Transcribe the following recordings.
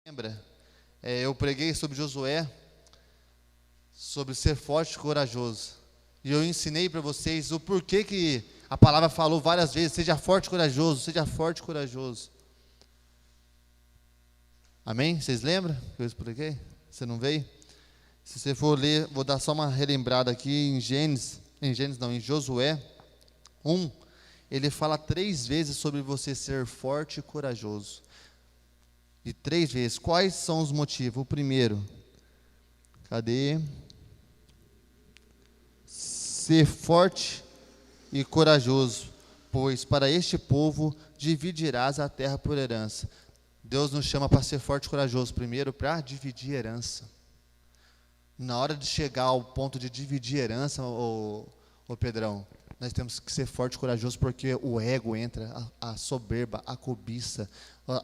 Lembra? Eu preguei sobre Josué, sobre ser forte e corajoso. E eu ensinei para vocês o porquê que a palavra falou várias vezes: seja forte e corajoso, seja forte e corajoso. Amém? Vocês lembram que eu expliquei? Você não veio? Se você for ler, vou dar só uma relembrada aqui em Josué 1, ele fala 3 vezes sobre você ser forte e corajoso. E 3 vezes. Quais são os motivos? O primeiro, cadê? Ser forte e corajoso, pois para este povo dividirás a terra por herança. Deus nos chama para ser forte e corajoso, primeiro para dividir herança. Na hora de chegar ao ponto de dividir herança, ô Pedrão, nós temos que ser forte e corajoso, porque o ego entra, a soberba, a cobiça,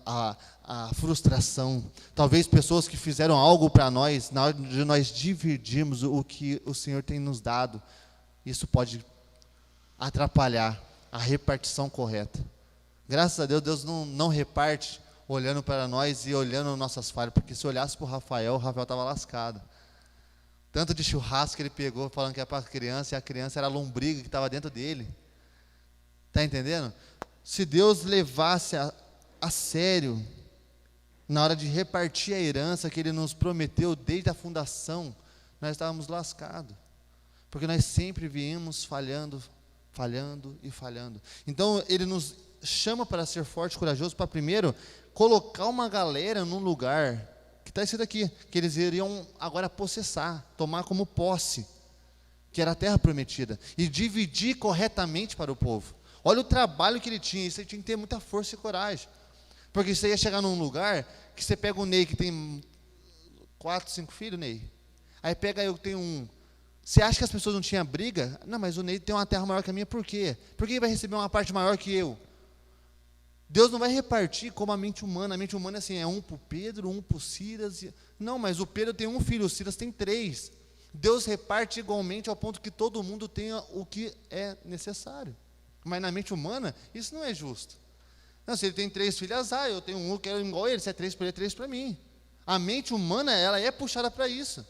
a frustração. Talvez pessoas que fizeram algo para nós, na hora de nós dividirmos o que o Senhor tem nos dado, isso pode atrapalhar a repartição correta. Graças a Deus, Deus não reparte olhando para nós e olhando nossas falhas, porque se olhasse para o Rafael estava lascado. Tanto de churrasco que ele pegou, falando que era para a criança, e a criança era a lombriga que estava dentro dele. Está entendendo? Se Deus levasse a sério, na hora de repartir a herança que Ele nos prometeu desde a fundação, nós estávamos lascados. Porque nós sempre viemos falhando e falhando. Então, Ele nos chama para ser forte e corajoso, para primeiro colocar uma galera num lugar que está escrito aqui, que eles iriam agora possessar, tomar como posse, que era a terra prometida, e dividir corretamente para o povo. Olha o trabalho que ele tinha, isso ele tinha que ter muita força e coragem, porque você ia chegar num lugar, que você pega o Ney, que tem 4, 5 filhos, Ney, aí pega eu que tenho um, você acha que as pessoas não tinham briga? Não, mas o Ney tem uma terra maior que a minha, por quê? Por que ele vai receber uma parte maior que eu? Deus não vai repartir como a mente humana é assim, é um para o Pedro, um para o Silas, não, mas o Pedro tem um filho, o Silas tem 3, Deus reparte igualmente ao ponto que todo mundo tenha o que é necessário, mas na mente humana, isso não é justo. Não, se ele tem 3 filhos, eu tenho um que é igual a ele, se é 3 para ele, é 3 para mim. A mente humana, ela é puxada para isso,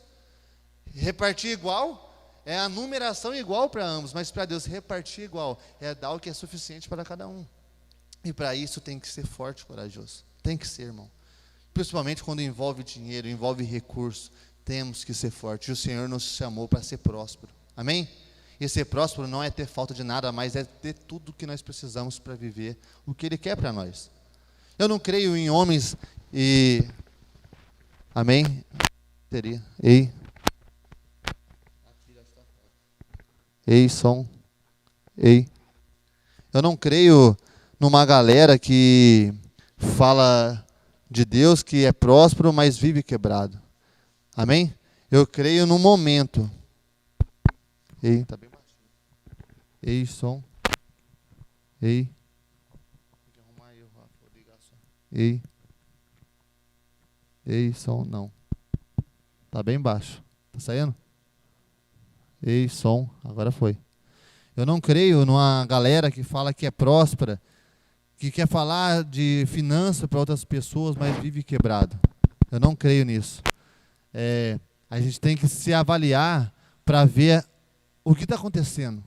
repartir igual, é a numeração igual para ambos, mas para Deus repartir igual, é dar o que é suficiente para cada um. E para isso tem que ser forte e corajoso. Tem que ser, irmão. Principalmente quando envolve dinheiro, envolve recurso. Temos que ser forte. E o Senhor nos chamou para ser próspero. Amém? E ser próspero não é ter falta de nada, mas é ter tudo o que nós precisamos para viver o que Ele quer para nós. Eu não creio em homens e... Amém? Teria. Ei. Ei, som. Ei. Eu não creio numa galera que fala de Deus, que é próspero, mas vive quebrado. Amém? Eu creio no momento. Ei, tá bem baixinho. Ei, som. Ei. Ei. Ei, som, não. Tá bem baixo. Tá saindo? Ei, som. Agora foi. Eu não creio numa galera que fala que é próspera, que quer falar de finança para outras pessoas, mas vive quebrado. Eu não creio nisso. A gente tem que se avaliar para ver o que está acontecendo.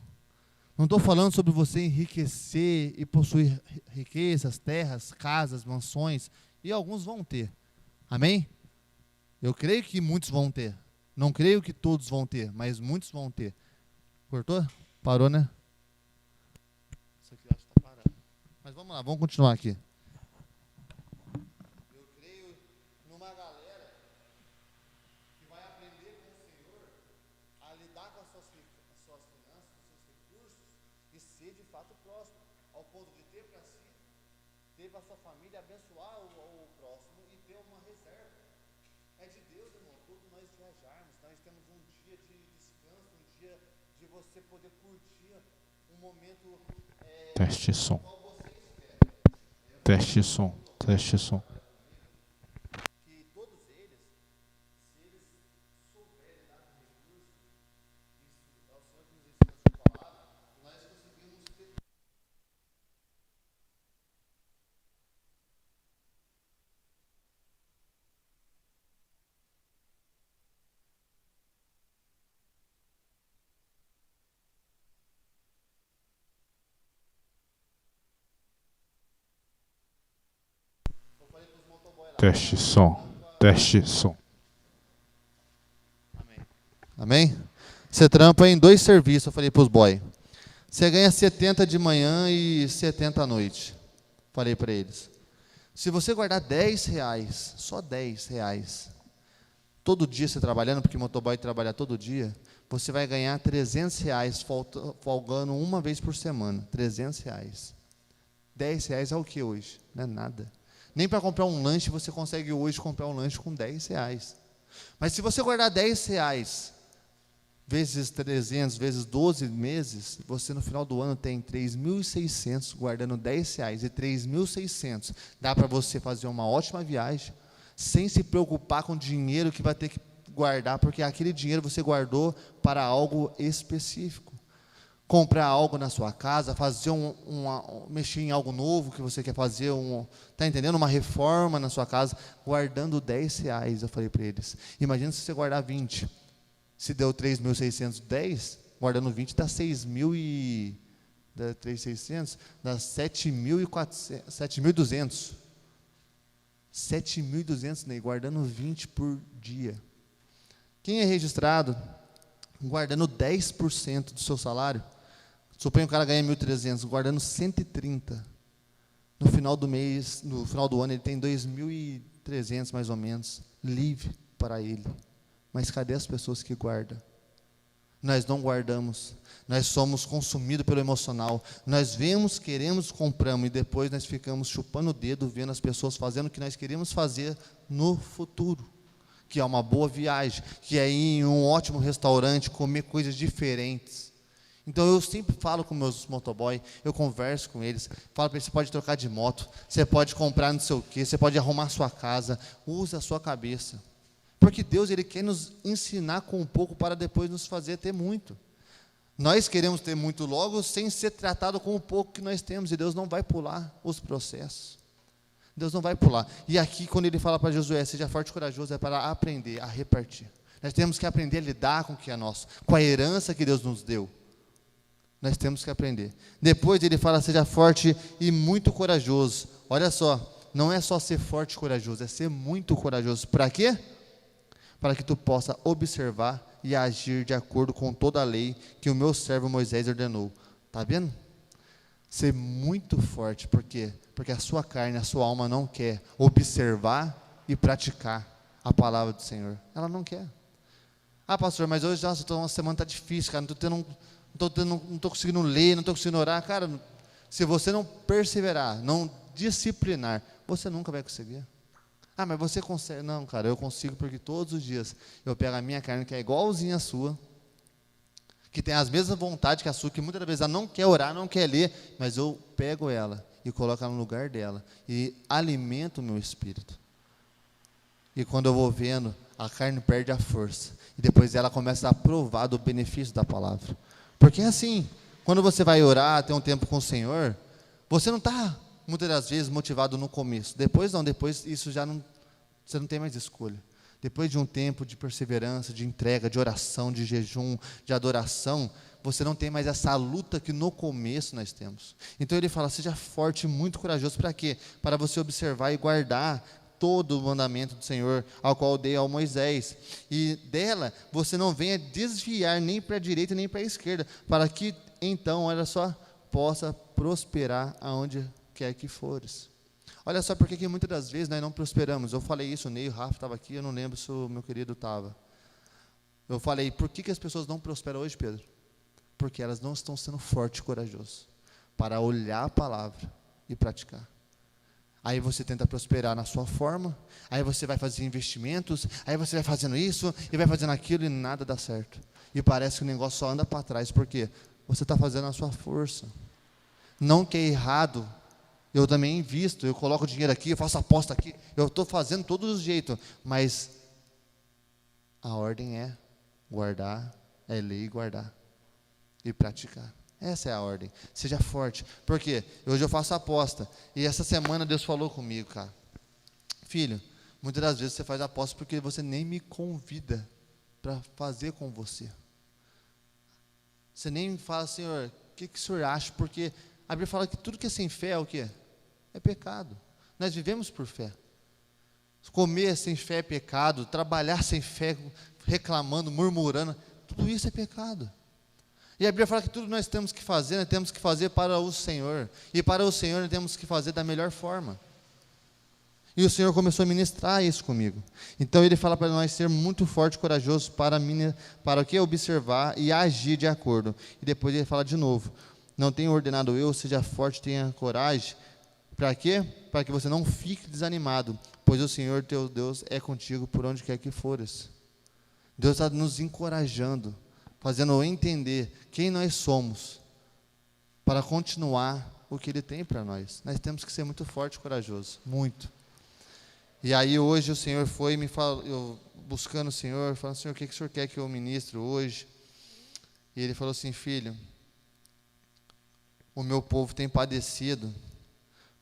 Não estou falando sobre você enriquecer e possuir riquezas, terras, casas, mansões, e alguns vão ter. Amém? Eu creio que muitos vão ter. Não creio que todos vão ter, mas muitos vão ter. Cortou? Parou, né? Isso aqui eu acho que está parado. Mas vamos lá, vamos continuar aqui. Eu creio numa galera que vai aprender com o Senhor a lidar com as suas finanças, com seus recursos e ser de fato próspero, ao ponto de ter para si, ter para a sua família, abençoar o próximo e ter uma reserva. É de Deus, irmão, todos nós viajarmos, nós temos um dia de descanso, um dia de você poder curtir um momento. Teste som. Teste som. Teste som. Que todos eles, se eles souberem dar com recursos, isso é o Senhor que nos ensina a sua palavra, nós conseguimos ter. Teste som. Teste som. Amém? Você trampa em 2 serviços, eu falei para os boys. Você ganha 70 de manhã e 70 à noite. Falei para eles. Se você guardar R$10, só R$10, todo dia você trabalhando, porque motoboy trabalha todo dia, você vai ganhar R$300 folgando uma vez por semana. R$300. R$10 é o que hoje? Não é nada. Nem para comprar um lanche você consegue hoje comprar um lanche com R$10. Mas se você guardar R$10 vezes 300, vezes 12 meses, você no final do ano tem 3.600 guardando R$10 e 3.600. Dá para você fazer uma ótima viagem, sem se preocupar com o dinheiro que vai ter que guardar, porque aquele dinheiro você guardou para algo específico. Comprar algo na sua casa, fazer mexer em algo novo que você quer fazer, tá entendendo? Uma reforma na sua casa, guardando R$10, eu falei para eles. Imagina se você guardar 20. Se deu 3.610, guardando 20 dá 6.000 e... dá 3.600, dá 7.400, 7.200. 7.200, Ney, guardando 20 por dia. Quem é registrado, guardando 10% do seu salário, suponha que o cara ganha 1.300, guardando 130. No final do mês, no final do ano, ele tem 2.300 mais ou menos, livre para ele. Mas cadê as pessoas que guardam? Nós não guardamos. Nós somos consumidos pelo emocional. Nós vemos, queremos, compramos e depois nós ficamos chupando o dedo, vendo as pessoas fazendo o que nós queremos fazer no futuro. Que é uma boa viagem, que é ir em um ótimo restaurante, comer coisas diferentes. Então eu sempre falo com meus motoboy, eu converso com eles, falo para eles, você pode trocar de moto, você pode comprar não sei o quê, você pode arrumar a sua casa, use a sua cabeça. Porque Deus, Ele quer nos ensinar com um pouco para depois nos fazer ter muito. Nós queremos ter muito logo sem ser tratado com o pouco que nós temos. E Deus não vai pular os processos. Deus não vai pular. E aqui, quando Ele fala para Josué, seja forte e corajoso, é para aprender a repartir. Nós temos que aprender a lidar com o que é nosso, com a herança que Deus nos deu. Nós temos que aprender. Depois Ele fala, seja forte e muito corajoso. Olha só, não é só ser forte e corajoso, é ser muito corajoso. Para quê? Para que tu possa observar e agir de acordo com toda a lei que o meu servo Moisés ordenou. Está vendo? Ser muito forte, por quê? Porque a sua carne, a sua alma não quer observar e praticar a palavra do Senhor. Ela não quer. Ah, pastor, mas hoje uma semana está difícil, cara, não estou conseguindo ler, não estou conseguindo orar. Cara, se você não perseverar, não disciplinar, você nunca vai conseguir. Ah, mas você consegue? Não, cara, eu consigo porque todos os dias eu pego a minha carne, que é igualzinha à sua, que tem as mesmas vontades que a sua, que muitas vezes ela não quer orar, não quer ler, mas eu pego ela e coloco ela no lugar dela e alimento o meu espírito. E quando eu vou vendo, a carne perde a força e depois ela começa a provar do benefício da palavra. Porque é assim, quando você vai orar, ter um tempo com o Senhor, você não está muitas das vezes motivado no começo. Depois não, depois isso já não, você não tem mais escolha. Depois de um tempo de perseverança, de entrega, de oração, de jejum, de adoração, você não tem mais essa luta que no começo nós temos. Então ele fala, seja forte e muito corajoso. Para quê? Para você observar e guardar todo o mandamento do Senhor, ao qual eu dei ao Moisés. E dela você não venha desviar nem para a direita nem para a esquerda, para que então, olha só, possa prosperar aonde quer que fores. Olha só porque que muitas das vezes nós não prosperamos. Eu falei isso, o Ney, o Rafa estava aqui, eu não lembro se o meu querido estava. Eu falei, por que as pessoas não prosperam hoje, Pedro? Porque elas não estão sendo fortes e corajosas para olhar a palavra e praticar. Aí você tenta prosperar na sua forma, aí você vai fazer investimentos, aí você vai fazendo isso e vai fazendo aquilo e nada dá certo. E parece que o negócio só anda para trás, porque você está fazendo a sua força. Não que é errado, eu também invisto, eu coloco dinheiro aqui, eu faço aposta aqui, eu estou fazendo todos os jeitos, mas a ordem é guardar, é ler e guardar, e praticar. Essa é a ordem, seja forte, porque hoje eu faço aposta, e essa semana Deus falou comigo, cara, filho, muitas das vezes você faz aposta porque você nem me convida para fazer com você. Você nem me fala, Senhor, o que o Senhor acha, porque a Bíblia fala que tudo que é sem fé é o quê? É pecado. Nós vivemos por fé. Comer sem fé é pecado, trabalhar sem fé, reclamando, murmurando, tudo isso é pecado. E a Bíblia fala que tudo nós temos que fazer para o Senhor. E para o Senhor nós temos que fazer da melhor forma. E o Senhor começou a ministrar isso comigo. Então Ele fala para nós ser muito forte e corajoso para o que? Observar e agir de acordo. E depois Ele fala de novo, não tenho ordenado eu, seja forte, tenha coragem. Para quê? Para que você não fique desanimado, pois o Senhor teu Deus é contigo por onde quer que fores. Deus está nos encorajando, fazendo entender quem nós somos, para continuar o que Ele tem para nós. Nós temos que ser muito forte e corajoso, muito. E aí hoje o Senhor foi me falou, eu buscando o Senhor, falando, Senhor, o que o Senhor quer que eu ministre hoje? E Ele falou assim, filho, o meu povo tem padecido,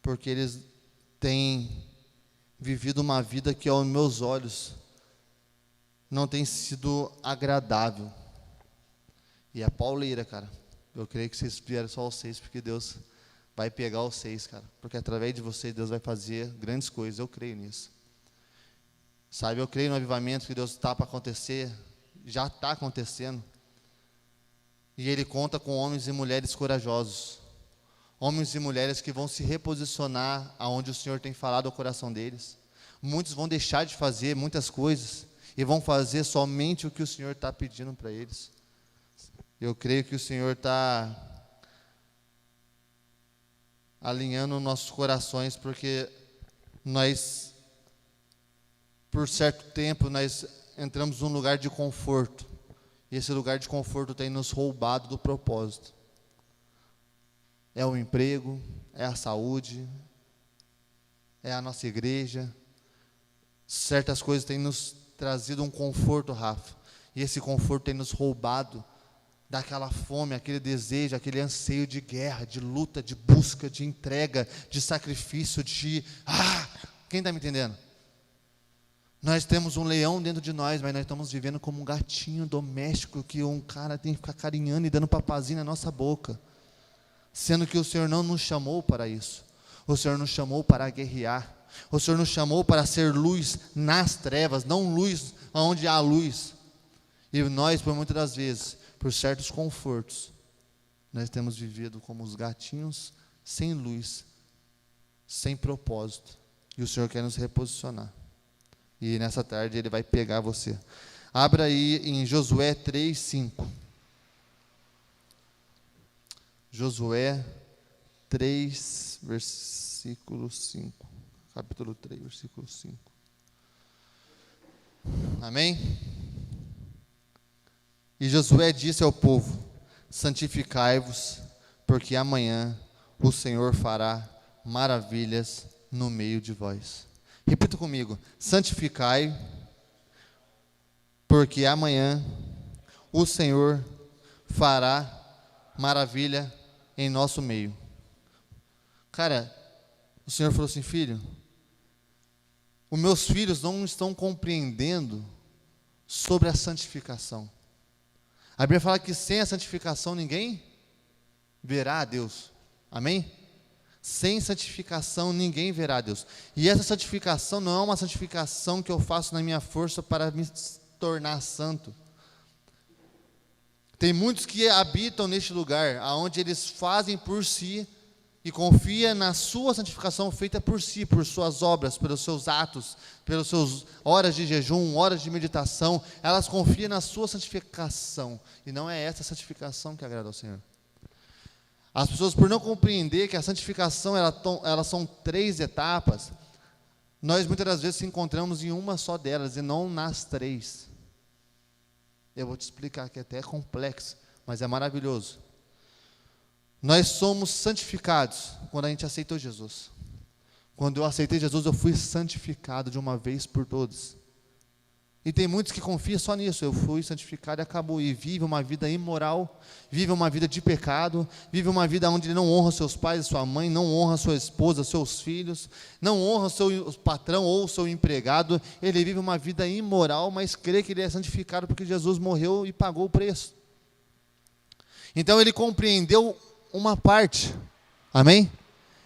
porque eles têm vivido uma vida que aos meus olhos não tem sido agradável. E é pauleira, cara. Eu creio que vocês vieram só os 6, porque Deus vai pegar os 6, cara. Porque através de vocês, Deus vai fazer grandes coisas. Eu creio nisso. Sabe, eu creio no avivamento que Deus está para acontecer. Já está acontecendo. E Ele conta com homens e mulheres corajosos. Homens e mulheres que vão se reposicionar aonde o Senhor tem falado ao coração deles. Muitos vão deixar de fazer muitas coisas e vão fazer somente o que o Senhor está pedindo para eles. Eu creio que o Senhor está alinhando nossos corações, porque nós, por certo tempo, nós entramos num lugar de conforto. E esse lugar de conforto tem nos roubado do propósito. É o emprego, é a saúde, é a nossa igreja. Certas coisas têm nos trazido um conforto, Rafa. E esse conforto tem nos roubado daquela fome, aquele desejo, aquele anseio de guerra, de luta, de busca, de entrega, de sacrifício, quem está me entendendo? Nós temos um leão dentro de nós, mas nós estamos vivendo como um gatinho doméstico que um cara tem que ficar carinhando e dando papazinho na nossa boca. Sendo que o Senhor não nos chamou para isso. O Senhor nos chamou para guerrear. O Senhor nos chamou para ser luz nas trevas, não luz onde há luz. E nós, por muitas das vezes, por certos confortos, nós temos vivido como os gatinhos sem luz, sem propósito. E o Senhor quer nos reposicionar. E nessa tarde Ele vai pegar você. Abra aí em Josué 3:5. Josué 3, versículo 5. Capítulo 3, versículo 5. Amém? E Josué disse ao povo: santificai-vos, porque amanhã o Senhor fará maravilhas no meio de vós. Repita comigo: santificai, porque amanhã o Senhor fará maravilha em nosso meio. Cara, o Senhor falou assim: filho, os meus filhos não estão compreendendo sobre a santificação. A Bíblia fala que sem a santificação ninguém verá a Deus. Amém? Sem santificação ninguém verá a Deus. E essa santificação não é uma santificação que eu faço na minha força para me tornar santo. Tem muitos que habitam neste lugar, onde eles fazem por si e confiam na sua santificação feita por si, por suas obras, pelos seus atos, pelas suas horas de jejum, horas de meditação. Elas confiam na sua santificação, e não é essa santificação que agrada ao Senhor. As pessoas, por não compreender que a santificação, elas são 3 etapas, nós muitas das vezes se encontramos em uma só delas, e não nas 3. Eu vou te explicar que até é complexo, mas é maravilhoso. Nós somos santificados quando a gente aceitou Jesus. Quando eu aceitei Jesus, eu fui santificado de uma vez por todas. E tem muitos que confiam só nisso: eu fui santificado e acabou. E vive uma vida imoral, vive uma vida de pecado, vive uma vida onde ele não honra seus pais, sua mãe, não honra sua esposa, seus filhos, não honra seu patrão ou seu empregado. Ele vive uma vida imoral, mas crê que ele é santificado porque Jesus morreu e pagou o preço. Então ele compreendeu uma parte, amém?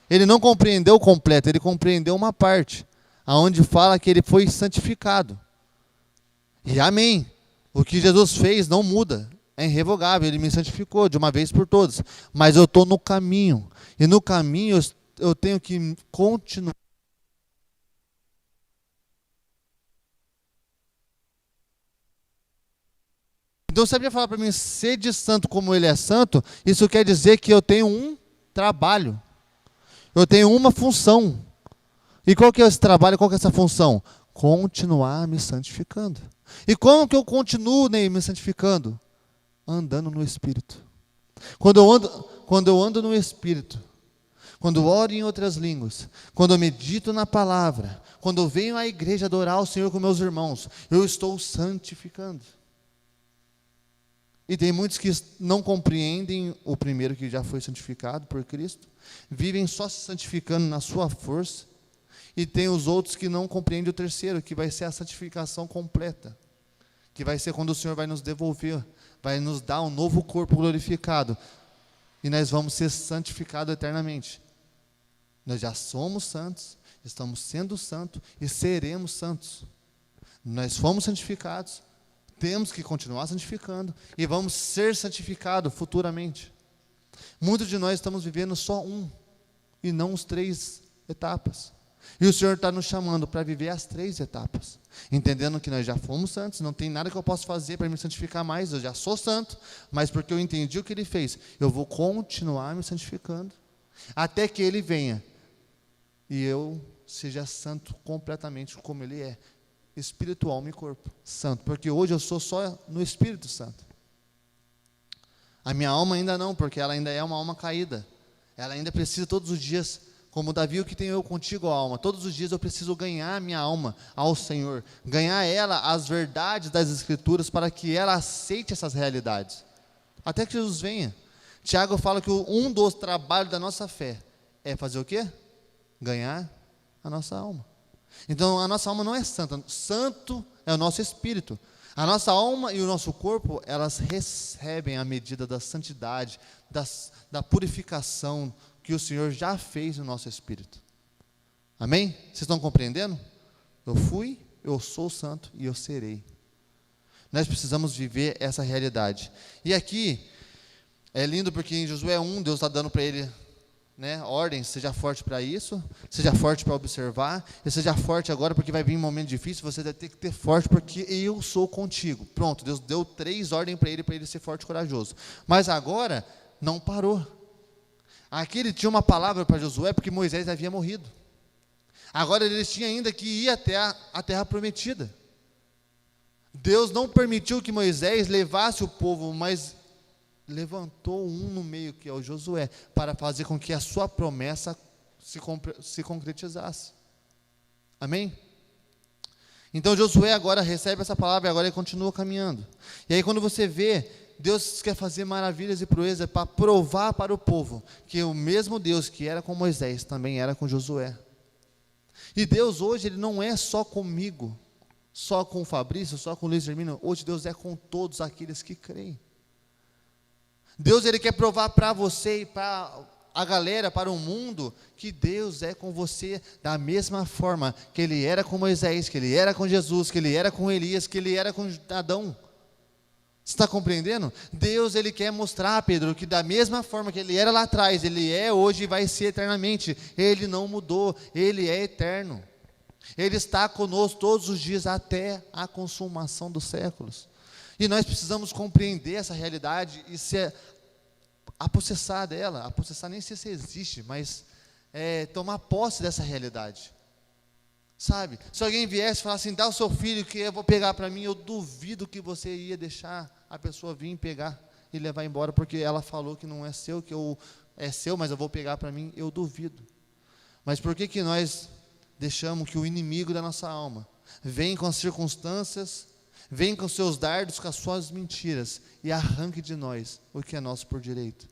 Ele não compreendeu o completo, ele compreendeu uma parte. aonde fala que ele foi santificado. E amém. O que Jesus fez não muda, é irrevogável, ele me santificou de uma vez por todas. Mas eu estou no caminho, e no caminho eu tenho que continuar. Então, você ia falar para mim, ser de santo como ele é santo, isso quer dizer que eu tenho um trabalho, eu tenho uma função. E qual que é esse trabalho, qual que é essa função? Continuar me santificando. E como que eu continuo, Ney, me santificando? Andando no Espírito. Quando eu ando no Espírito, quando eu oro em outras línguas, quando eu medito na palavra, quando eu venho à igreja adorar o Senhor com meus irmãos, eu estou santificando. E tem muitos que não compreendem o primeiro que já foi santificado por Cristo, vivem só se santificando na sua força, e tem os outros que não compreendem o terceiro, que vai ser a santificação completa, que vai ser quando o Senhor vai nos devolver, vai nos dar um novo corpo glorificado, e nós vamos ser santificados eternamente. Nós já somos santos, estamos sendo santos e seremos santos. Nós fomos santificados, temos que continuar santificando e vamos ser santificados futuramente. Muitos de nós estamos vivendo só e não as 3 etapas. E o Senhor está nos chamando para viver as 3 etapas, entendendo que nós já fomos santos, não tem nada que eu possa fazer para me santificar mais, eu já sou santo, mas porque eu entendi o que Ele fez, eu vou continuar me santificando, até que Ele venha, e eu seja santo completamente como Ele é, espiritual, alma e corpo, santo, porque hoje eu sou só no Espírito Santo. A minha alma ainda não, porque ela ainda é uma alma caída, ela ainda precisa todos os dias, como Davi, o que tenho eu contigo, alma, todos os dias eu preciso ganhar a minha alma ao Senhor, ganhar ela as verdades das Escrituras, para que ela aceite essas realidades, até que Jesus venha. Tiago fala que um dos trabalhos da nossa fé é fazer o quê? Ganhar a nossa alma. Então a nossa alma não é santa, santo é o nosso espírito. A nossa alma e o nosso corpo, elas recebem a medida da santidade, da purificação que o Senhor já fez no nosso espírito. Amém? Vocês estão compreendendo? Eu fui, eu sou santo e eu serei. Nós precisamos viver essa realidade. E aqui, é lindo porque em Josué 1, Deus está dando para ele, ordem, seja forte para isso, seja forte para observar, e seja forte agora porque vai vir um momento difícil, você vai ter que ter forte porque eu sou contigo. Pronto, Deus deu 3 ordens para ele ser forte e corajoso. Mas agora, não parou. Aqui ele tinha uma palavra para Josué porque Moisés havia morrido. Agora eles tinham ainda que ir até a terra prometida. Deus não permitiu que Moisés levasse o povo, mas levantou no meio, que é o Josué, para fazer com que a sua promessa se concretizasse. Amém? Então Josué agora recebe essa palavra e agora ele continua caminhando. E aí quando você vê, Deus quer fazer maravilhas e proezas para provar para o povo que o mesmo Deus que era com Moisés também era com Josué. E Deus hoje, Ele não é só comigo, só com o Fabrício, só com o Luiz Hermino. Hoje Deus é com todos aqueles que creem. Deus, Ele quer provar para você e para a galera, para o mundo, que Deus é com você da mesma forma que Ele era com Moisés, que Ele era com Jesus, que Ele era com Elias, que Ele era com Adão. Você está compreendendo? Deus, Ele quer mostrar, Pedro, que da mesma forma que Ele era lá atrás, Ele é hoje e vai ser eternamente. Ele não mudou, Ele é eterno. Ele está conosco todos os dias até a consumação dos séculos. E nós precisamos compreender essa realidade e se apossessar dela. Apossessar nem sei se existe, mas tomar posse dessa realidade. Sabe? Se alguém viesse e falasse assim, dá o seu filho que eu vou pegar para mim, eu duvido que você ia deixar a pessoa vir pegar e levar embora, porque ela falou que não é seu, é seu, mas eu vou pegar para mim, eu duvido. Mas por que nós deixamos que o inimigo da nossa alma vem com as circunstâncias, vem com seus dardos, com as suas mentiras, e arranque de nós o que é nosso por direito?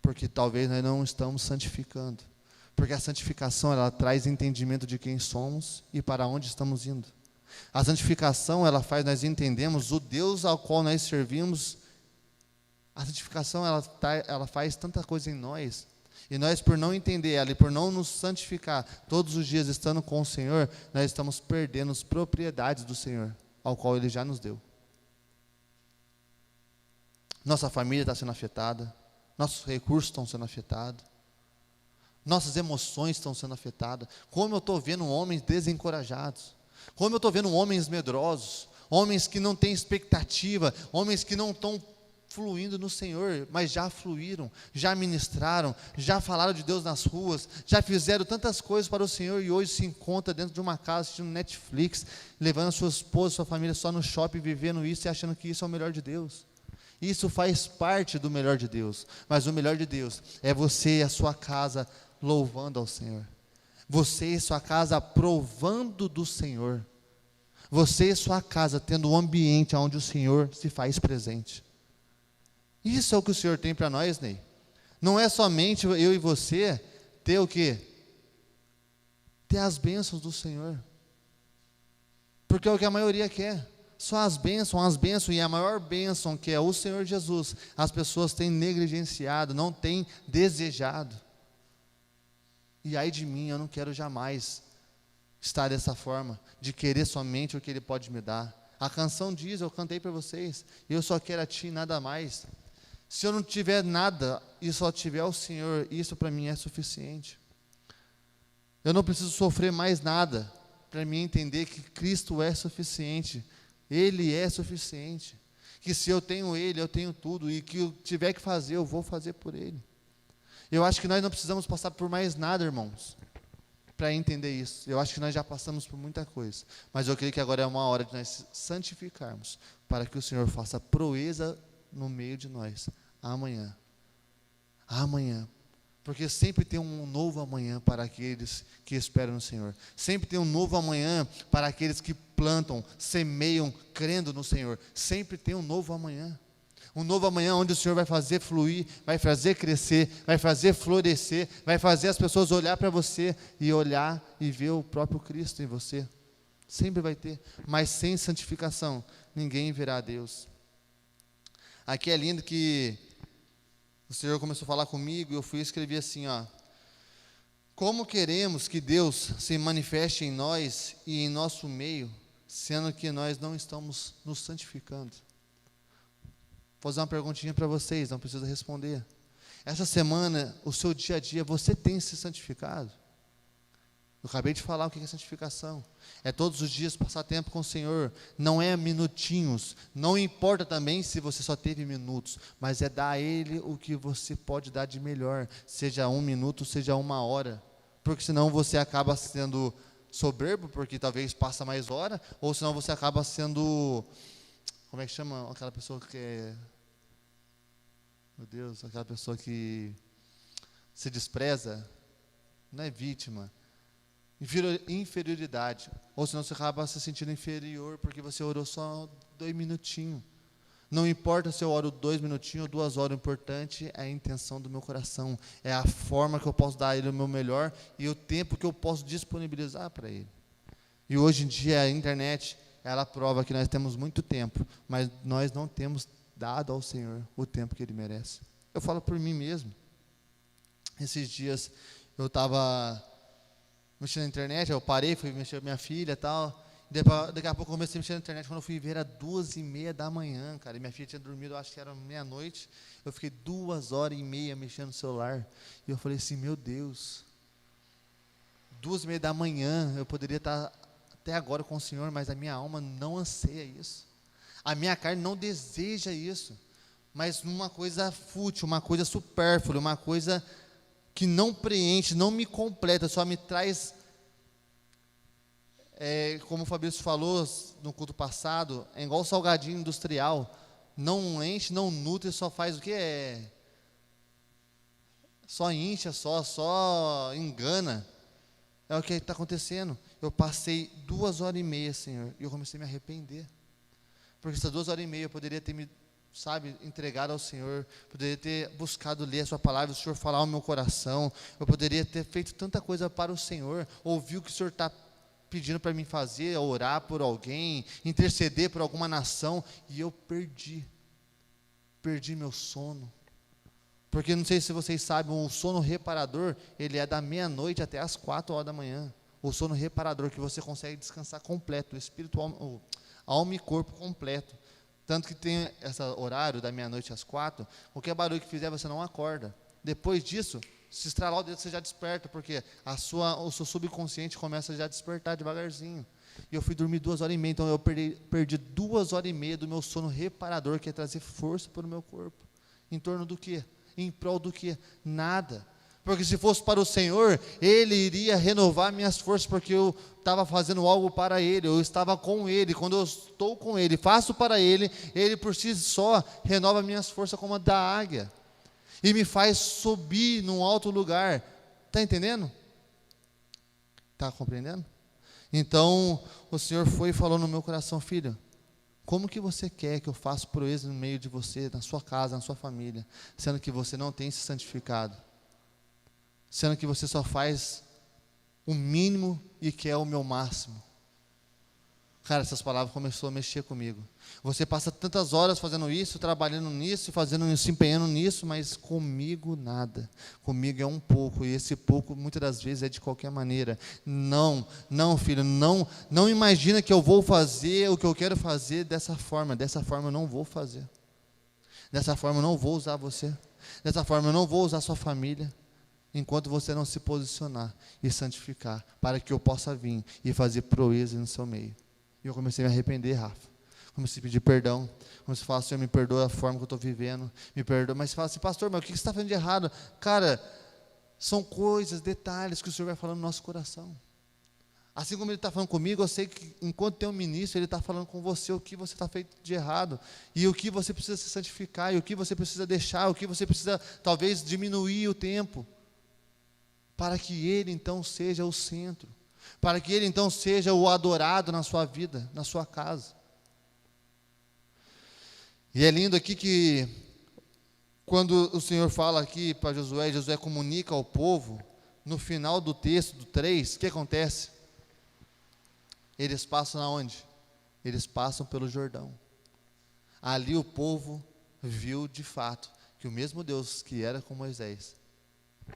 Porque talvez nós não estamos santificando. Porque a santificação, ela traz entendimento de quem somos e para onde estamos indo. A santificação, ela faz nós entendemos o Deus ao qual nós servimos. A santificação, ela faz tanta coisa em nós. E nós, por não entender ela e por não nos santificar todos os dias estando com o Senhor, nós estamos perdendo as propriedades do Senhor, ao qual Ele já nos deu. Nossa família está sendo afetada, nossos recursos estão sendo afetados, nossas emoções estão sendo afetadas. Como eu estou vendo homens desencorajados, como eu estou vendo homens medrosos, homens que não têm expectativa, homens que não estão fluindo no Senhor, mas já fluíram, já ministraram, já falaram de Deus nas ruas, já fizeram tantas coisas para o Senhor e hoje se encontra dentro de uma casa assistindo Netflix, levando a sua esposa, sua família só no shopping, vivendo isso e achando que isso é o melhor de Deus. Isso faz parte do melhor de Deus, mas o melhor de Deus é você e a sua casa louvando ao Senhor, você e sua casa provando do Senhor, você e sua casa tendo um ambiente onde o Senhor se faz presente. Isso é o que o Senhor tem para nós, Ney. Não é somente eu e você ter o quê? Ter as bênçãos do Senhor, porque é o que a maioria quer. Só as bênçãos, e a maior bênção, que é o Senhor Jesus, as pessoas têm negligenciado, não têm desejado. E ai de mim, eu não quero jamais estar dessa forma, de querer somente o que Ele pode me dar. A canção diz, eu cantei para vocês, eu só quero a Ti e nada mais. Se eu não tiver nada e só tiver o Senhor, isso para mim é suficiente. Eu não preciso sofrer mais nada para mim entender que Cristo é suficiente. Ele é suficiente, que se eu tenho Ele, eu tenho tudo, e que eu tiver que fazer, eu vou fazer por Ele. Eu acho que nós não precisamos passar por mais nada, irmãos, para entender isso. Eu acho que nós já passamos por muita coisa, mas eu creio que agora é uma hora de nós santificarmos, para que o Senhor faça proeza no meio de nós, amanhã, porque sempre tem um novo amanhã para aqueles que esperam no Senhor, sempre tem um novo amanhã para aqueles que plantam, semeiam, crendo no Senhor, sempre tem um novo amanhã onde o Senhor vai fazer fluir, vai fazer crescer, vai fazer florescer, vai fazer as pessoas olhar para você e olhar e ver o próprio Cristo em você, sempre vai ter, mas sem santificação, ninguém verá a Deus. Aqui é lindo que o Senhor começou a falar comigo e eu fui escrever assim, ó: como queremos que Deus se manifeste em nós e em nosso meio, sendo que nós não estamos nos santificando? Vou fazer uma perguntinha para vocês, não precisa responder. Essa semana, o seu dia a dia, você tem se santificado? Eu acabei de falar o que é santificação. É todos os dias passar tempo com o Senhor. Não é minutinhos. Não importa também se você só teve minutos. Mas é dar a Ele o que você pode dar de melhor. Seja 1 minuto, seja 1 hora. Porque senão você acaba sendo soberbo, porque talvez passa mais hora. Ou senão você acaba sendo... Como é que chama aquela pessoa que é... Meu Deus, aquela pessoa que se despreza. Não é vítima. Inferioridade, ou senão você acaba se sentindo inferior porque você orou só 2 minutinhos. Não importa se eu oro 2 minutinhos ou 2 horas, o importante é a intenção do meu coração, é a forma que eu posso dar a Ele o meu melhor e o tempo que eu posso disponibilizar para Ele. E hoje em dia a internet, ela prova que nós temos muito tempo, mas nós não temos dado ao Senhor o tempo que Ele merece. Eu falo por mim mesmo. Esses dias eu estava mexendo na internet, eu parei, fui mexer com minha filha e tal, daqui a pouco eu comecei a mexer na internet, quando eu fui ver era 2h30 da manhã, cara, e minha filha tinha dormido, eu acho que era meia-noite, eu fiquei 2h30 mexendo no celular, e eu falei assim, meu Deus, 2h30 da manhã, eu poderia estar até agora com o Senhor, mas a minha alma não anseia isso, a minha carne não deseja isso, mas uma coisa fútil, uma coisa supérflua, uma coisa que não preenche, não me completa, só me traz, como o Fabrício falou no culto passado, é igual salgadinho industrial, não enche, não nutre, só faz o que só incha, só engana, é o que está acontecendo. Eu passei 2h30, Senhor, e eu comecei a me arrepender, porque essas 2h30 eu poderia ter me entregar ao Senhor, poderia ter buscado ler a sua palavra, o Senhor falar ao meu coração, eu poderia ter feito tanta coisa para o Senhor, ouvir o que o Senhor está pedindo para mim fazer, orar por alguém, interceder por alguma nação, e eu perdi meu sono, Porque não sei se vocês sabem, o sono reparador, ele é da meia-noite até as 4 horas da manhã. O sono reparador, que você consegue descansar completo, o espírito, alma e corpo completo. Tanto que tem esse horário da meia-noite às 4, qualquer barulho que fizer você não acorda. Depois disso, se estralar o dedo você já desperta, porque o seu subconsciente começa a já despertar devagarzinho. E eu fui dormir 2h30, então eu perdi 2h30 do meu sono reparador, que é trazer força para o meu corpo. Em torno do quê? Em prol do quê? Nada. Porque se fosse para o Senhor, Ele iria renovar minhas forças, porque eu estava fazendo algo para Ele, eu estava com Ele. Quando eu estou com Ele, faço para Ele, Ele por si só renova minhas forças como a da águia. E me faz subir num alto lugar. Está entendendo? Está compreendendo? Então, o Senhor foi e falou no meu coração: filho, como que você quer que eu faça proeza no meio de você, na sua casa, na sua família, sendo que você não tem se santificado? Sendo que você só faz o mínimo e quer o meu máximo. Cara, essas palavras começaram a mexer comigo. Você passa tantas horas fazendo isso, trabalhando nisso, se empenhando nisso, mas comigo nada. Comigo é um pouco, e esse pouco muitas das vezes é de qualquer maneira. Não, filho, não imagina que eu vou fazer o que eu quero fazer dessa forma eu não vou fazer. Dessa forma eu não vou usar você. Dessa forma eu não vou usar sua família. Enquanto você não se posicionar e santificar, para que eu possa vir e fazer proeza no seu meio. E eu comecei a me arrepender, Rafa. Comecei a pedir perdão. Comecei a falar: Senhor, me perdoa a forma que eu estou vivendo. Me perdoa. Mas você fala assim: pastor, mas o que você está fazendo de errado? Cara, são coisas, detalhes que o Senhor vai falando no nosso coração. Assim como Ele está falando comigo, eu sei que enquanto tem um ministro, Ele está falando com você o que você está feito de errado. E o que você precisa se santificar. E o que você precisa deixar. O que você precisa, talvez, diminuir o tempo. Para que Ele então seja o centro. Para que Ele então seja o adorado na sua vida, na sua casa. E é lindo aqui que, quando o Senhor fala aqui para Josué, Josué comunica ao povo, no final do texto, do 3, o que acontece? Eles passam aonde? Eles passam pelo Jordão. Ali o povo viu de fato que o mesmo Deus que era com Moisés,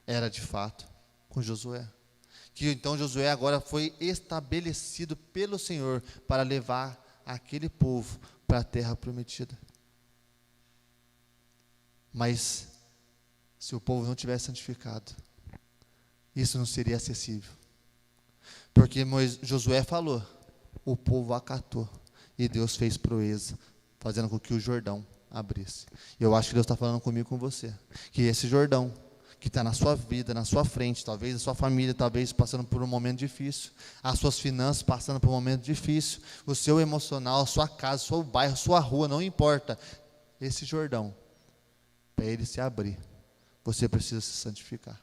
era de fato com Josué. Que então Josué agora foi estabelecido pelo Senhor para levar aquele povo para a terra prometida. Mas se o povo não tivesse santificado, isso não seria acessível. Porque Josué falou, o povo acatou, e Deus fez proeza, fazendo com que o Jordão abrisse. E eu acho que Deus está falando comigo, com você, que esse Jordão que está na sua vida, na sua frente, talvez a sua família, talvez passando por um momento difícil, as suas finanças passando por um momento difícil, o seu emocional, a sua casa, o seu bairro, a sua rua, não importa, esse Jordão, para ele se abrir, você precisa se santificar,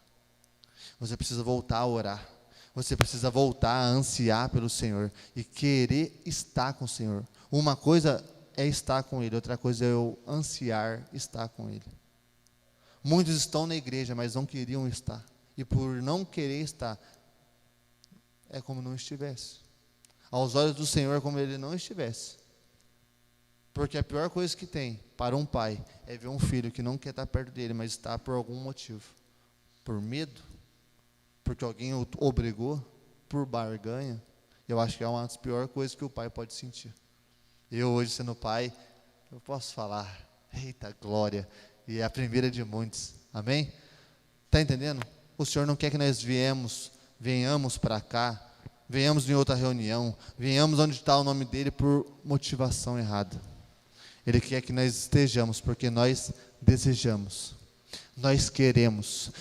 você precisa voltar a orar, você precisa voltar a ansiar pelo Senhor, e querer estar com o Senhor. Uma coisa é estar com Ele, outra coisa é eu ansiar estar com Ele. Muitos estão na igreja, mas não queriam estar. E por não querer estar, é como não estivesse. Aos olhos do Senhor é como ele não estivesse. Porque a pior coisa que tem para um pai é ver um filho que não quer estar perto dele, mas está por algum motivo. Por medo, porque alguém o obrigou, por barganha. Eu acho que é uma das piores coisas que o pai pode sentir. Eu hoje sendo pai, eu posso falar, eita glória, e é a primeira de muitos, amém? Está entendendo? O Senhor não quer que nós venhamos para cá, venhamos em outra reunião, venhamos onde está o nome dEle por motivação errada. Ele quer que nós estejamos, porque nós desejamos, nós queremos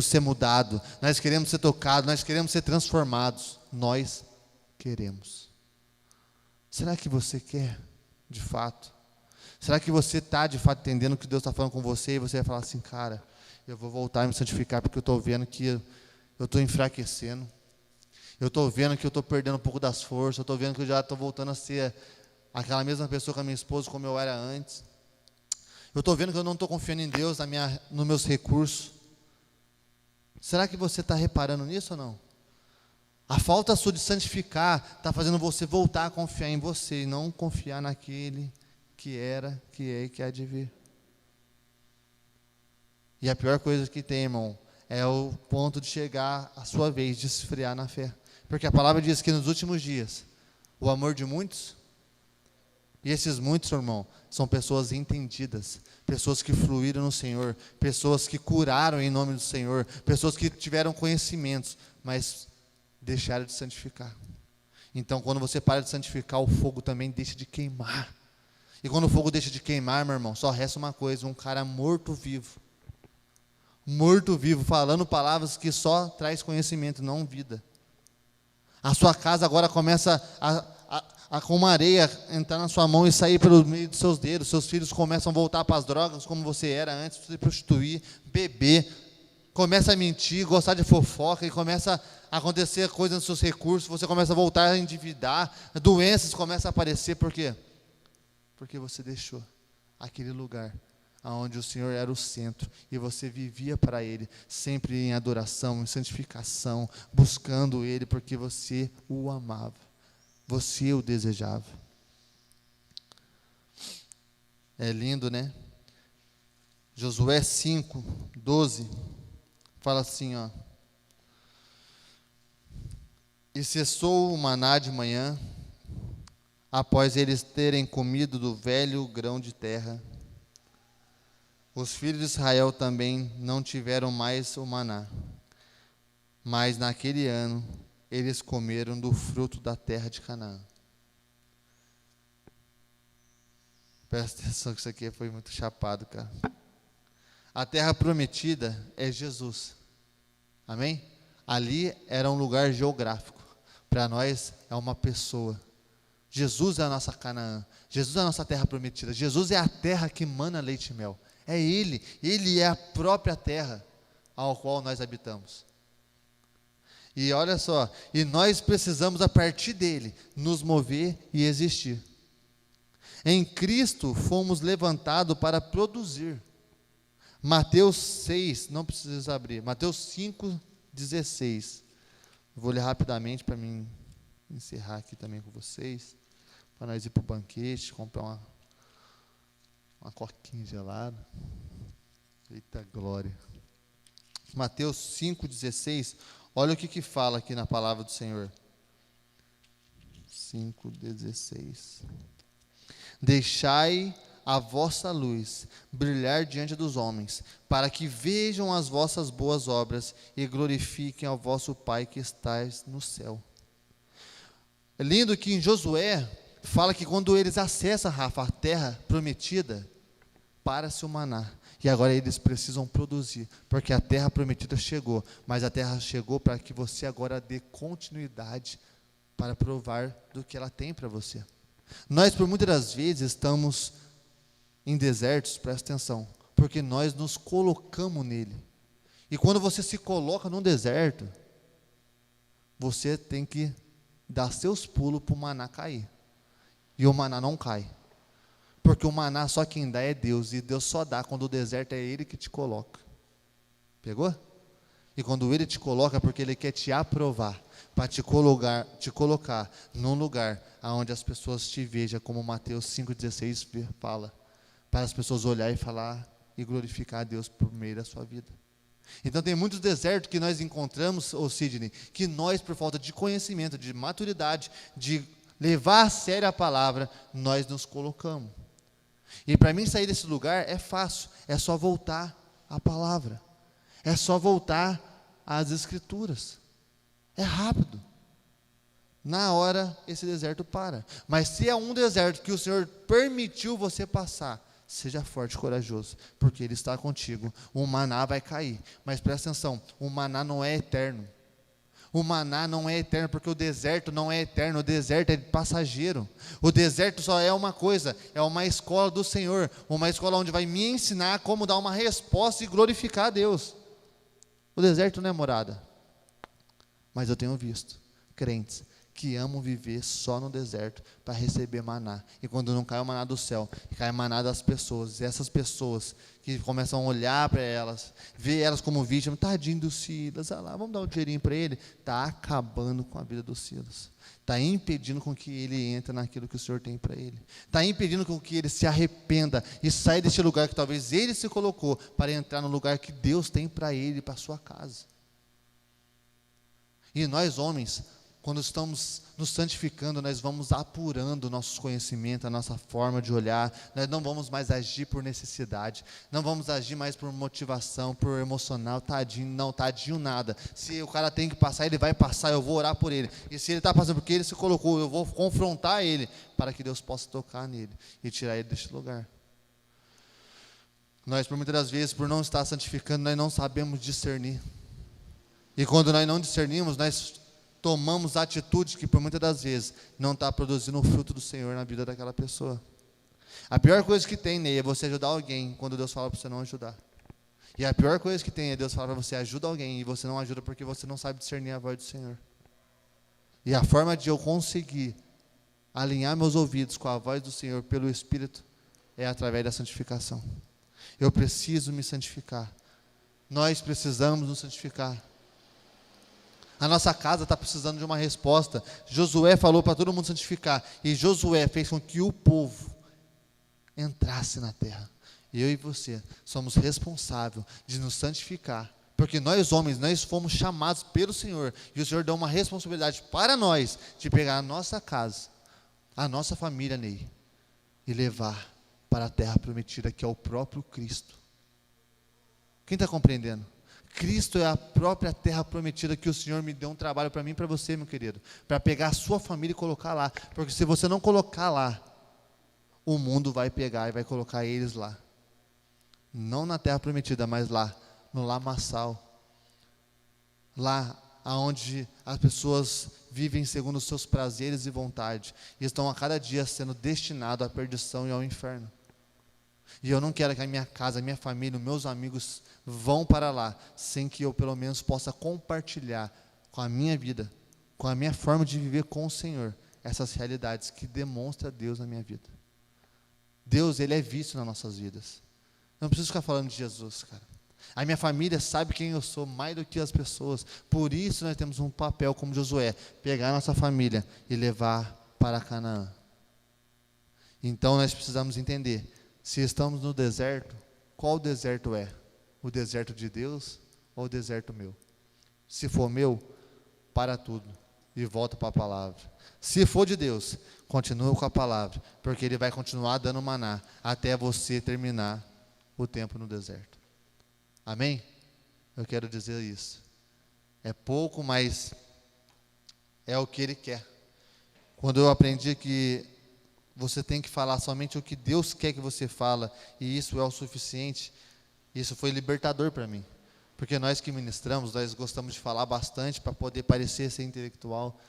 ser mudados, nós queremos ser tocados, nós queremos ser transformados, nós queremos. Será que você quer, de fato? Será que você está de fato entendendo o que Deus está falando com você, e você vai falar assim: cara, eu vou voltar a me santificar, porque eu estou vendo que eu estou enfraquecendo, eu estou vendo que eu estou perdendo um pouco das forças, eu estou vendo que eu já estou voltando a ser aquela mesma pessoa com a minha esposa como eu era antes, eu estou vendo que eu não estou confiando em Deus, nos meus recursos. Será que você está reparando nisso ou não? A falta sua de santificar está fazendo você voltar a confiar em você, e não confiar naquele que era, que é e que há de vir. E a pior coisa que tem, irmão, é o ponto de chegar a sua vez de esfriar na fé. Porque a palavra diz que nos últimos dias, o amor de muitos, e esses muitos, irmão, são pessoas entendidas, pessoas que fluíram no Senhor, pessoas que curaram em nome do Senhor, pessoas que tiveram conhecimentos, mas deixaram de santificar. Então, quando você para de santificar, o fogo também deixa de queimar. E quando o fogo deixa de queimar, meu irmão, só resta uma coisa: um cara morto-vivo. Morto-vivo, falando palavras que só traz conhecimento, não vida. A sua casa agora começa a com uma areia entrar na sua mão e sair pelo meio dos seus dedos. Seus filhos começam a voltar para as drogas como você era antes, se prostituir, beber, começa a mentir, gostar de fofoca, e começa a acontecer coisas nos seus recursos, você começa a voltar a endividar, doenças começam a aparecer. Por quê? Porque você deixou aquele lugar onde o Senhor era o centro, e você vivia para Ele, sempre em adoração, em santificação, buscando Ele, porque você o amava, você o desejava. É lindo, né? Josué 5:12, fala assim, ó: e cessou o maná de manhã, após eles terem comido do velho grão de terra. Os filhos de Israel também não tiveram mais o maná, mas naquele ano eles comeram do fruto da terra de Canaã. Presta atenção que isso aqui foi muito chapado, cara. A terra prometida é Jesus. Amém? Ali era um lugar geográfico. Para nós é uma pessoa. Jesus é a nossa Canaã. Jesus é a nossa terra prometida. Jesus é a terra que mana leite e mel. É Ele é a própria terra ao qual nós habitamos. E olha só, e nós precisamos a partir dele nos mover e existir. Em Cristo fomos levantados para produzir. Mateus 6, não precisa abrir, Mateus 5:16. Vou ler rapidamente para mim encerrar aqui também com vocês, para nós ir para o banquete, comprar uma coquinha gelada. Eita glória. Mateus 5:16, olha o que fala aqui na palavra do Senhor. 5:16. Deixai a vossa luz brilhar diante dos homens, para que vejam as vossas boas obras e glorifiquem ao vosso Pai que estais no céu. É lindo que em Josué fala que quando eles acessam, Rafa, a terra prometida, para-se o maná. E agora eles precisam produzir, porque a terra prometida chegou, mas a terra chegou para que você agora dê continuidade para provar do que ela tem para você. Nós, por muitas das vezes, estamos em desertos, presta atenção, porque nós nos colocamos nele. E quando você se coloca num deserto, você tem que dar seus pulos para o maná cair. E o maná não cai. Porque o maná só quem dá é Deus, e Deus só dá quando o deserto é Ele que te coloca. Pegou? E quando Ele te coloca, porque Ele quer te aprovar, para te colocar num lugar onde as pessoas te vejam, como Mateus 5,16 fala, para as pessoas olhar e falar e glorificar a Deus por meio da sua vida. Então tem muitos desertos que nós encontramos, Sidney, que nós, por falta de conhecimento, de maturidade, de levar a sério a palavra, nós nos colocamos. E para mim sair desse lugar é fácil, é só voltar à palavra, é só voltar às Escrituras, é rápido. Na hora esse deserto para. Mas se é um deserto que o Senhor permitiu você passar, seja forte e corajoso, porque Ele está contigo. O maná vai cair, mas presta atenção, o maná não é eterno. O maná não é eterno, porque o deserto não é eterno, o deserto é passageiro. O deserto só é uma coisa, é uma escola do Senhor, uma escola onde vai me ensinar como dar uma resposta e glorificar a Deus. O deserto não é morada, mas eu tenho visto crentes que amam viver só no deserto para receber maná. E quando não cai o maná do céu, cai o maná das pessoas. E essas pessoas que começam a olhar para elas, ver elas como vítimas, tadinho do Silas, olha lá, vamos dar um dinheirinho para ele. Está acabando com a vida do Silas. Está impedindo com que ele entre naquilo que o Senhor tem para ele. Está impedindo com que ele se arrependa e saia deste lugar que talvez ele se colocou para entrar no lugar que Deus tem para ele e para a sua casa. E nós, homens, quando estamos nos santificando, nós vamos apurando nossos conhecimentos, a nossa forma de olhar. Nós não vamos mais agir por necessidade, não vamos agir mais por motivação, por emocional, tadinho, não, tadinho nada. Se o cara tem que passar, ele vai passar, eu vou orar por ele. E se ele está passando porque ele se colocou, eu vou confrontar ele, para que Deus possa tocar nele e tirar ele deste lugar. Nós, por muitas das vezes, por não estar santificando, nós não sabemos discernir. E quando nós não discernimos, nós tomamos atitudes que por muitas das vezes não está produzindo o fruto do Senhor na vida daquela pessoa. A pior coisa que tem, Ney, é você ajudar alguém quando Deus fala para você não ajudar. E a pior coisa que tem é Deus falar para você ajuda alguém e você não ajuda porque você não sabe discernir a voz do Senhor. E a forma de eu conseguir alinhar meus ouvidos com a voz do Senhor pelo Espírito é através da santificação. Eu preciso me santificar. Nós precisamos nos santificar. A nossa casa está precisando de uma resposta. Josué falou para todo mundo santificar. E Josué fez com que o povo entrasse na terra. Eu e você somos responsáveis de nos santificar. Porque nós homens, nós fomos chamados pelo Senhor. E o Senhor deu uma responsabilidade para nós de pegar a nossa casa, a nossa família, Ney, e levar para a terra prometida, que é o próprio Cristo. Quem está compreendendo? Cristo é a própria terra prometida que o Senhor me deu um trabalho para mim e para você, meu querido, para pegar a sua família e colocar lá, porque se você não colocar lá, o mundo vai pegar e vai colocar eles lá, não na terra prometida, mas lá, no lamaçal, lá onde as pessoas vivem segundo os seus prazeres e vontade, e estão a cada dia sendo destinados à perdição e ao inferno. E eu não quero que a minha casa, a minha família, os meus amigos vão para lá, sem que eu pelo menos possa compartilhar com a minha vida, com a minha forma de viver com o Senhor, essas realidades que demonstram Deus na minha vida. Deus, Ele é visto nas nossas vidas. Eu não preciso ficar falando de Jesus, cara. A minha família sabe quem eu sou mais do que as pessoas. Por isso nós temos um papel como Josué, pegar a nossa família e levar para Canaã. Então nós precisamos entender, se estamos no deserto, qual deserto é? O deserto de Deus ou o deserto meu? Se for meu, para tudo e volta para a palavra. Se for de Deus, continua com a palavra, porque Ele vai continuar dando maná até você terminar o tempo no deserto. Amém? Eu quero dizer isso. É pouco, mas é o que Ele quer. Quando eu aprendi que você tem que falar somente o que Deus quer que você fala, e isso é o suficiente, isso foi libertador para mim. Porque nós que ministramos, nós gostamos de falar bastante para poder parecer ser intelectual,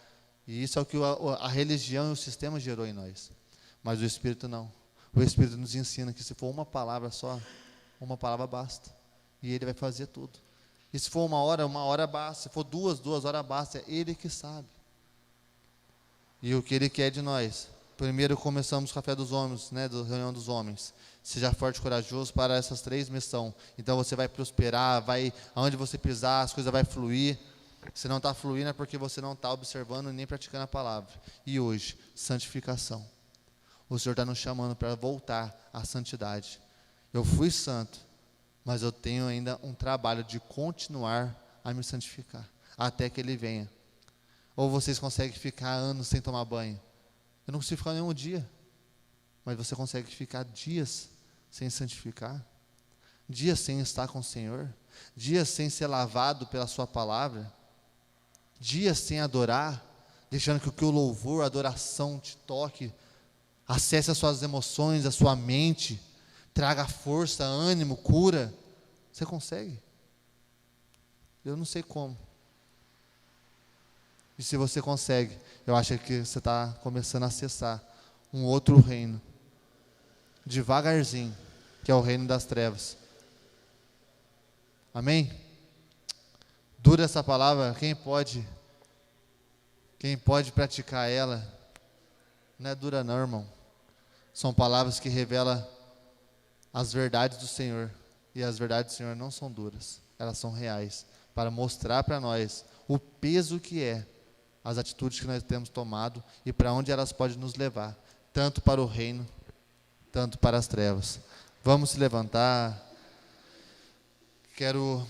e isso é o que a religião e o sistema gerou em nós. Mas o Espírito não. O Espírito nos ensina que se for uma palavra só, uma palavra basta, e Ele vai fazer tudo. E se for uma hora basta, se for duas horas basta, é Ele que sabe. E o que Ele quer de nós? Primeiro começamos o Café dos Homens, né, da reunião dos homens. Seja forte e corajoso para essas 3 missões. Então você vai prosperar, aonde você pisar, as coisas vão fluir. Se não está fluindo é porque você não está observando nem praticando a palavra. E hoje, santificação. O Senhor está nos chamando para voltar à santidade. Eu fui santo, mas eu tenho ainda um trabalho de continuar a me santificar, até que Ele venha. Ou vocês conseguem ficar anos sem tomar banho? Eu não consigo ficar nenhum dia, mas você consegue ficar dias sem santificar, dias sem estar com o Senhor, dias sem ser lavado pela sua palavra, dias sem adorar, deixando que o louvor, a adoração te toque, acesse as suas emoções, a sua mente, traga força, ânimo, cura. Você consegue? Eu não sei como. E se você consegue, eu acho que você está começando a acessar um outro reino, devagarzinho, que é o reino das trevas. Amém? Dura essa palavra, quem Quem pode praticar ela, não é dura não, irmão. São palavras que revelam as verdades do Senhor. E as verdades do Senhor não são duras, elas são reais, para mostrar para nós o peso que é as atitudes que nós temos tomado e para onde elas podem nos levar, tanto para o reino, tanto para as trevas. Vamos se levantar. Quero